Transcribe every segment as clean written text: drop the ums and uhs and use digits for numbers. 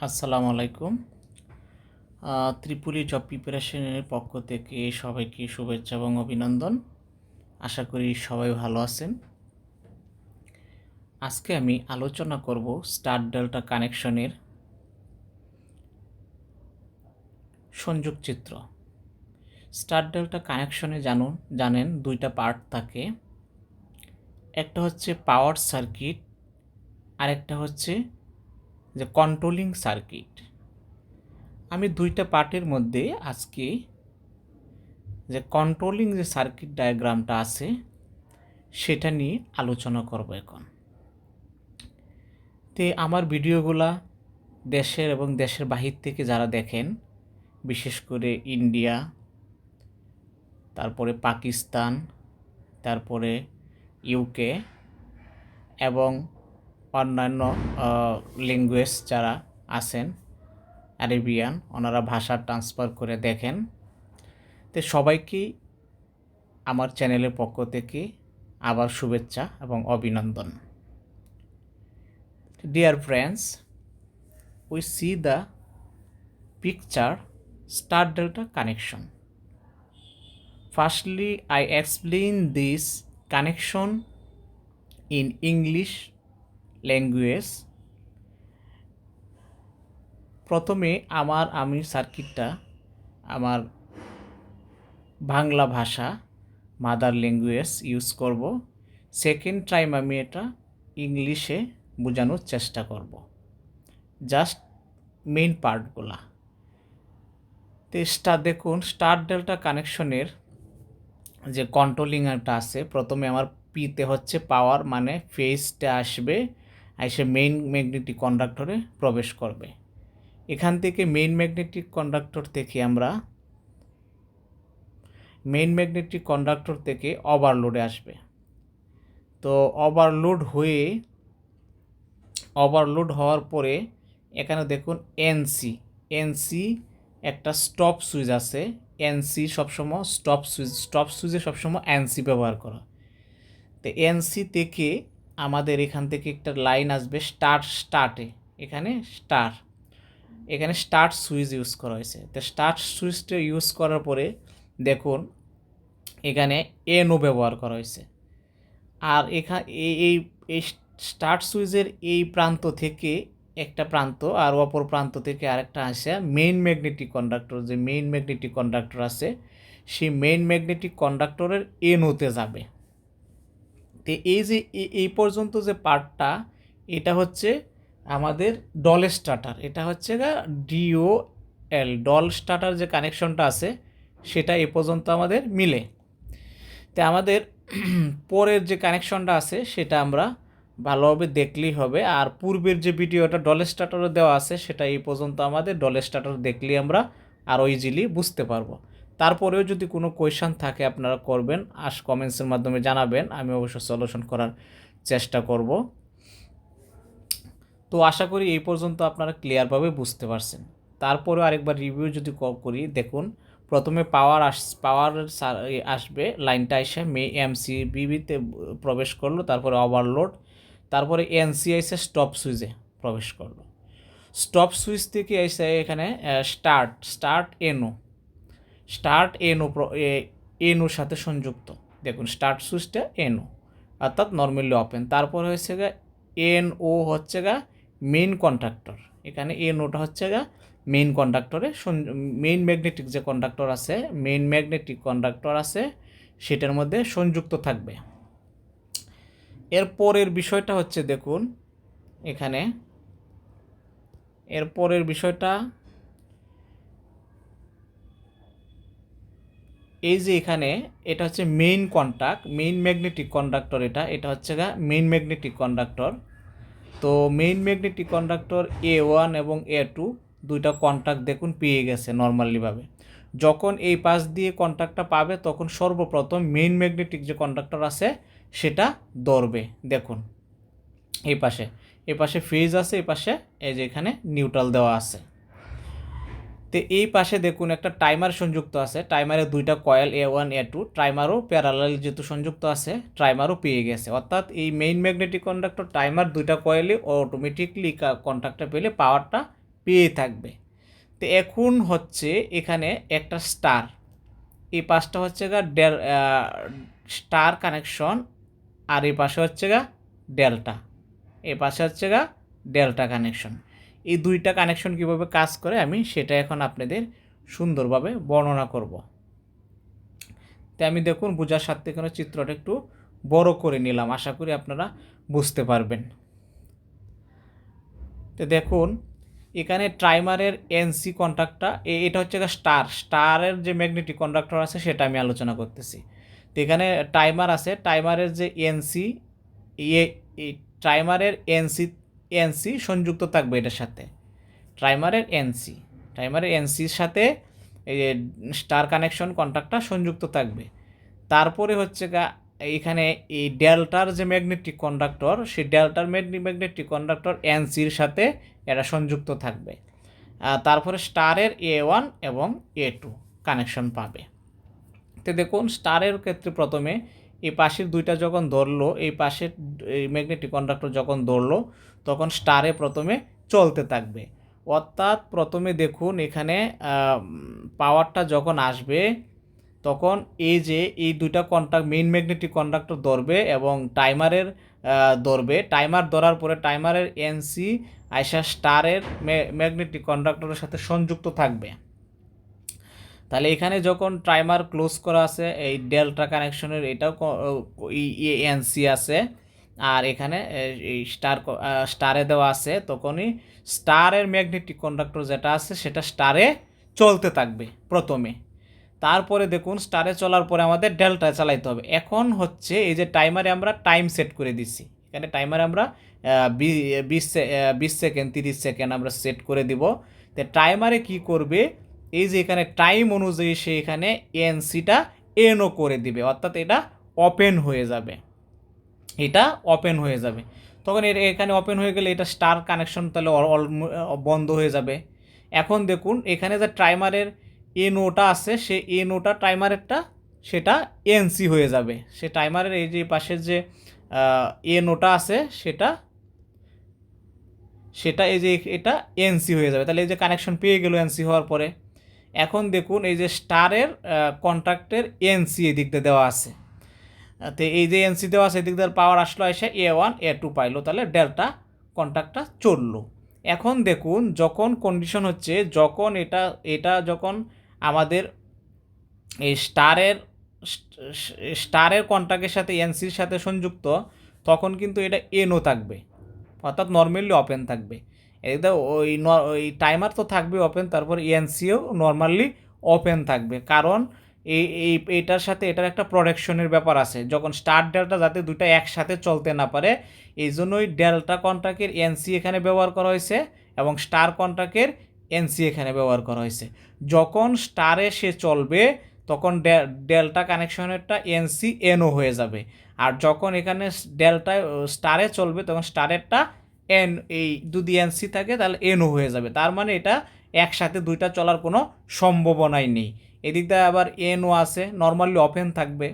আসসালামু আলাইকুম। ত্রিপুরি জব প্রিপারেশনের পক্ষ থেকে সবাইকে শুভেচ্ছা এবং অভিনন্দন। আশা করি সবাই ভালো আছেন। আজকে আমি আলোচনা করব স্টার ডেল্টা কানেকশনের সংযোগ চিত্র। স্টার ডেল্টা কানেকশনে জানেন দুইটা পার্ট থাকে। একটা হচ্ছে পাওয়ার সার্কিট, আরেকটা হচ্ছে যে কন্ট্রোলিং সার্কিট। আমি দুইটা পার্টের মধ্যে আজকে যে কন্ট্রোলিং যে সার্কিট ডায়াগ্রামটা আছে সেটা নিয়ে আলোচনা করব এখন। তো আমার ভিডিওগুলা দেশের এবং দেশের বাহির থেকে যারা দেখেন, বিশেষ করে ইন্ডিয়া, তারপরে পাকিস্তান, তারপরে ইউকে এবং অন্যান্য ল্যাঙ্গুয়েজ যারা আছেন আরবিয়ান, ওনারা ভাষা ট্রান্সফার করে দেখেন। তো সবাইকেই আমার চ্যানেলের পক্ষ থেকে আবার শুভেচ্ছা এবং অভিনন্দন। Dear friends, we see the picture star delta connection. Firstly, I explain this connection in English language. প্রথমে আমি সার্কিটটা আমার বাংলা ভাষা মাদার ল্যাঙ্গুয়েজ ইউজ করব। সেকেন্ড টাইম আমি এটা ইংলিশে বোঝানোর চেষ্টা করব, জাস্ট মেইন পার্টগুলা। তো দেখুন, স্টার ডেল্টা কানেকশনের যে কন্ট্রোলিংটা আছে, প্রথমে আমার পিতে হচ্ছে পাওয়ার, মানে ফেজটা আসবে, এসে মেইন ম্যাগনেটিক কন্ডাক্টরে প্রবেশ করবে। এখান থেকে মেইন ম্যাগনেটিক কন্ডাক্টর থেকে ওভারলোডে আসবে। তো ওভারলোড হওয়ার পরে এখানে দেখুন এনসি একটা স্টপ সুইচ আছে। এনসি সবসময় স্টপ সুইচে সবসময় এনসি ব্যবহার করা। তো এনসি থেকে আমাদের এখান থেকে একটা লাইন আসবে এখানে স্টার্ট সুইচ ইউজ করা হয়েছে। তো স্টার্ট সুইচটা ইউজ করার পরে দেখুন এখানে এনও ব্যবহার করা হয়েছে। আর এই স্টার্ট সুইচের এই প্রান্ত থেকে একটা প্রান্ত আর অপর প্রান্ত থেকে আরেকটা আসে মেইন ম্যাগনেটিক কন্ডাক্টর। যে মেইন ম্যাগনেটিক কন্ডাক্টর আছে, সেই মেইন ম্যাগনেটিক কন্ডাক্টরের এনওতে যাবে। তো এই পর্যন্ত যে পার্টটা, এটা হচ্ছে আমাদের ডল স্টার্টার। এটা হচ্ছে ডল স্টার্টার যে কানেকশনটা আছে সেটা এ পর্যন্ত আমাদের মিলে। তো আমাদের পরের যে কানেকশনটা আছে সেটা আমরা ভালোভাবে দেখলেই হবে। আর পূর্বের যে ভিডিওটা ডল স্টার্টারে দেওয়া আছে সেটা এই পর্যন্ত আমাদের ডল স্টার্টার দেখলেই আমরা আরও ইজিলি বুঝতে পারবো। তারপরেও যদি কোনো কোয়েশ্চন থাকে আপনারা করবেন, কমেন্টসের মাধ্যমে জানাবেন, আমি অবশ্য সলিউশন করার চেষ্টা করব। তো আশা করি এই পর্যন্ত আপনারা ক্লিয়ারভাবে বুঝতে পারছেন। তারপরেও আরেকবার রিভিউ যদি করি, দেখুন প্রথমে পাওয়ার আসবে, লাইনটা এসে এমসিবিতে প্রবেশ করলো, তারপরে ওভারলোড, তারপরে এনসিআইসে স্টপ সুইচে প্রবেশ করলো। স্টপ সুইচ থেকে এসে এখানে স্টার্ট এনোর সাথে সংযুক্ত। দেখুন স্টার্ট সুইচটা এনও, অর্থাৎ নর্মালি ওপেন। তারপর হচ্ছে এনও হচ্ছে মেইন কন্ডাক্টর। এখানে এনওটা হচ্ছে মেইন কন্ডাক্টরে মেইন ম্যাগনেটিক যে কন্ডাক্টর আছে সেটার মধ্যে সংযুক্ত থাকবে। এরপরের বিষয়টা হচ্ছে, দেখুন এখানে এরপরের বিষয়টা এই যে এখানে এটা হচ্ছে মেইন ম্যাগনেটিক কন্ডাক্টর। এটা হচ্ছে মেইন ম্যাগনেটিক কন্ডাক্টর। তো মেইন ম্যাগনেটিক কন্ডাক্টর A1 এবং A2 দুইটা কন্ট্যাক্ট দেখুন পেয়ে গেছে নর্মালিভাবে। যখন এই পাশ দিয়ে কন্ট্যাক্টটা পাবে তখন সর্বপ্রথম মেইন ম্যাগনেটিক যে কন্ডাক্টর আছে সেটা ধরবে। দেখুন এই পাশে ফেজ আছে, এই পাশে এই যে এখানে নিউট্রাল দেওয়া আছে। তো এই পাশে দেখুন একটা টাইমার সংযুক্ত আছে। টাইমারে দুইটা কয়েল A1 A2, টাইমারও প্যারালাল যেহেতু সংযুক্ত আছে, টাইমারও পেয়ে গেছে। অর্থাৎ এই মেইন ম্যাগনেটিক কন্ডাক্টর টাইমার দুইটা কয়েলে অটোমেটিকলি কন্ট্যাক্টটা পেলে পাওয়ারটা পেয়ে থাকবে। তো এখন হচ্ছে এখানে একটা স্টার, এই পাশটা হচ্ছে গা স্টার কানেকশন, আর এই পাশে হচ্ছে গা ডেল্টা, এই পাশে হচ্ছে গা ডেল্টা কানেকশন। এই দুইটা কানেকশন কীভাবে কাজ করে আমি সেটা এখন আপনাদের সুন্দরভাবে বর্ণনা করব। তাই আমি দেখুন বোঝার সাথে কোনো চিত্রটা একটু বড় করে নিলাম, আশা করি আপনারা বুঝতে পারবেন। তো দেখুন এখানে ট্রাইমারের এনসি কন্ট্যাক্টটা, এটা হচ্ছে স্টারের যে ম্যাগনেটিক কন্ডাক্টর আছে সেটা আমি আলোচনা করতেছি। তো এখানে টাইমার আছে, টাইমারের যে এনসি, এই ট্রাইমারের এনসি সংযুক্ত থাকবে এটার সাথে, টাইমারের এনসির সাথে এই যে স্টার কানেকশন কন্ট্যাক্টটা সংযুক্ত থাকবে। তারপরে হচ্ছে এখানে এই ডেল্টার যে ম্যাগনেটিক কন্ডাক্টর, সেই ডেল্টার ম্যাগনেটিক কন্ডাক্টর এনসির সাথে এরা সংযুক্ত থাকবে। তারপরে স্টারের A1 এবং A2 কানেকশন পাবে। তো দেখুন স্টারের ক্ষেত্রে প্রথমে এই পাশের দুইটা যখন ধরলো, এই পাশের এই ম্যাগনেটিক কন্ডাক্টর যখন ধরলো, তখন স্টারে প্রথমে চলতে থাকবে। অর্থাৎ প্রথমে দেখুন এখানে পাওয়ারটা যখন আসবে, তখন এই যে এই দুইটা মেইন ম্যাগনেটিক কন্ডাক্টর ধরবে এবং টাইমারের ধরবে। টাইমার ধরার পরে টাইমারের এনসি আইসা স্টারের ম্যাগনেটিক কন্ডাক্টরের সাথে সংযুক্ত থাকবে। তাহলে এখানে যখন টাইমার ক্লোজ করা আছে, এই ডেল্টা কানেকশনের এটাও এনসি আছে, আর এখানে এই স্টারে দেওয়া আছে, তখনই স্টারের ম্যাগনেটিক কন্ডাক্টর যেটা আছে সেটা স্টারে চলতে থাকবে প্রথমে। তারপরে দেখুন স্টারে চলার পরে আমাদের ডেল্টায় চালাইতে হবে। এখন হচ্ছে এই যে টাইমারে আমরা টাইম সেট করে দিচ্ছি, এখানে টাইমারে আমরা 20 সেকেন্ড 30 সেকেন্ড আমরা সেট করে দিব। তো টাইমারে কি করবে, এই যে এখানে টাইম অনুযায়ী সে এখানে এনসিটা এনও করে দিবে, অর্থাৎ এটা ওপেন হয়ে যাবে, তখন এখানে ওপেন হয়ে গেলে এটা স্টার কানেকশন তাহলে বন্ধ হয়ে যাবে। এখন দেখুন এখানে যে টাইমারের নোটা আছে, সে নোটা টাইমারেরটা সেটা এনসি হয়ে যাবে, সে টাইমারের এই যে পাশের যে নোটা আছে সেটা এই যে এটা এনসি হয়ে যাবে। তাহলে এই যে কানেকশন পেয়ে গেল এনসি হওয়ার পরে। এখন দেখুন এই যে স্টারের কন্ট্রাক্টের এনসি এদিক দিয়ে দেওয়া আছে, তো এই যে এনসি দেওয়া আছে এদিক দিয়ে পাওয়ার আসলো, এসে A1 A2 পাইলো, তাহলে ডেল্টা কন্ট্রাক্টটা চললো। এখন দেখুন যখন কন্ডিশন হচ্ছে, যখন এটা যখন আমাদের এই স্টারের কন্ট্রাক্টের সাথে এনসির সাথে সংযুক্ত, তখন কিন্তু এটা এনও থাকবে, অর্থাৎ নর্মালি ওপেন থাকবে। এটা ওই টাইমার তো থাকবে ওপেন, তারপর এনসিও নর্মালি ওপেন থাকবে, কারণ এইটার সাথে এটার একটা প্রোটেকশনের ব্যাপার আছে। যখন স্টার ডেল্টা যাতে দুটো একসাথে চলতে না পারে, এই জন্যই ডেল্টা কন্ট্রাক্টের এনসি এখানে ব্যবহার করা হয়েছে এবং স্টার কন্ট্রাক্টের এনসি এখানে ব্যবহার করা হয়েছে। যখন স্টারে সে চলবে, তখন ডেল্টা কানেকশনেরটা এনসি এনও হয়ে যাবে, আর যখন এখানে স্টারে চলবে, তখন স্টারেরটা এন, এই যদি এনসি থাকে তাহলে এনও হয়ে যাবে। তার মানে এটা একসাথে দুইটা চলার কোনো সম্ভাবনাই নেই। এদিকটা আবার এনও আছে, নর্মালি ওপেন থাকবে।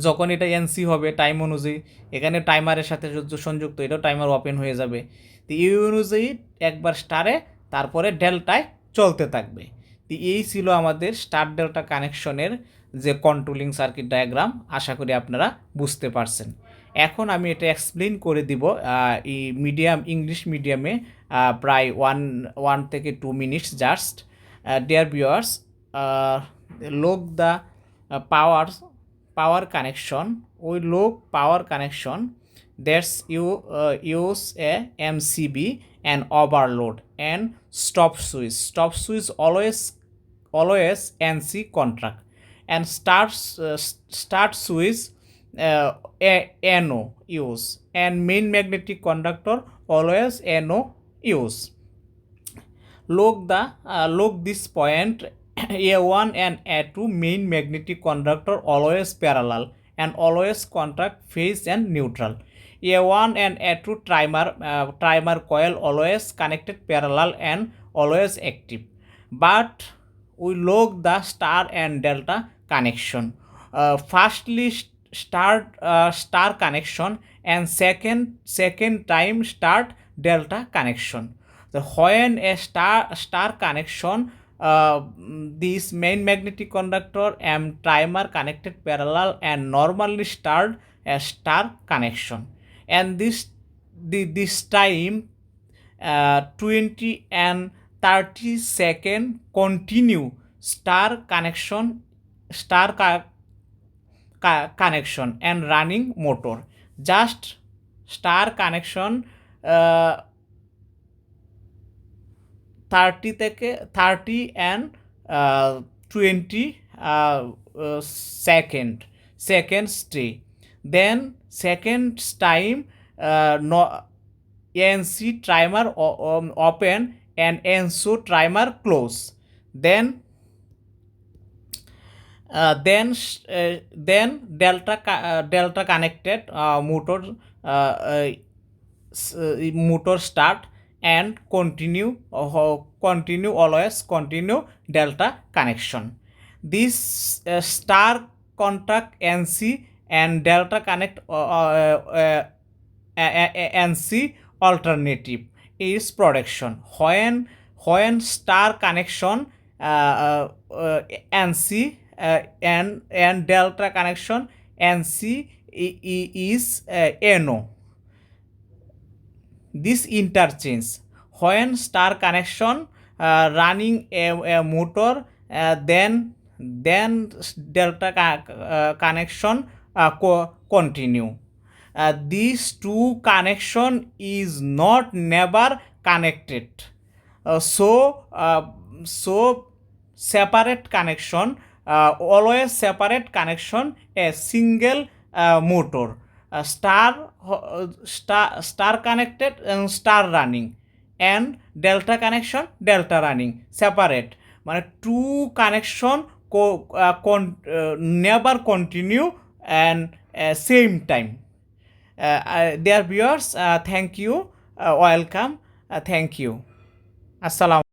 যখন এটা এনসি হবে টাইম অনুযায়ী, এখানে টাইমারের সাথে সংযুক্ত, এটাও টাইমার ওপেন হয়ে যাবে। তো এই অনুযায়ী একবার স্টারে তারপরে ডেল্টায় চলতে থাকবে। তো এই ছিল আমাদের স্টার ডেল্টা কানেকশনের যে কন্ট্রোলিং সার্কিট ডায়াগ্রাম। আশা করি আপনারা বুঝতে পারছেন। এখন আমি এটা এক্সপ্লেন করে দিব এই ইংলিশ মিডিয়ামে, প্রায় 1 থেকে 2 minutes just. Dear viewers, look the power connection. We look power connection, that's you use a MCB and overload and stop switch always NC contract, and start switch NO use, and main magnetic conductor always NO use. Look this point, A1 and A2 main magnetic conductor always parallel and always contact phase and neutral. A1 and A2 trimer coil always connected parallel and always active. But we look the star and delta connection. Firstly star connection, and second time start delta connection. So when a star connection, this main magnetic conductor and timer connected parallel and normally start a star connection, and this time 20 and 30 second continue star connection, star connection and running motor. Just star connection uh, 30 থেকে 30 and 20 second stay, then second time no ANC timer open and ENSO timer close, then delta connected motor start and continue always continue delta connection. This star contact NC and delta connect NC alternative is production. When star connection NC and delta connection NC is NO. This interchange when star connection running a motor, then delta connection continue. These two connection is not never connected. So separate connection, always separate connection, a single motor, star connected and star running, and delta connection delta running separate, মানে two connection never continue and same time. Dear viewers, thank you, welcome, thank you, আসসালাম।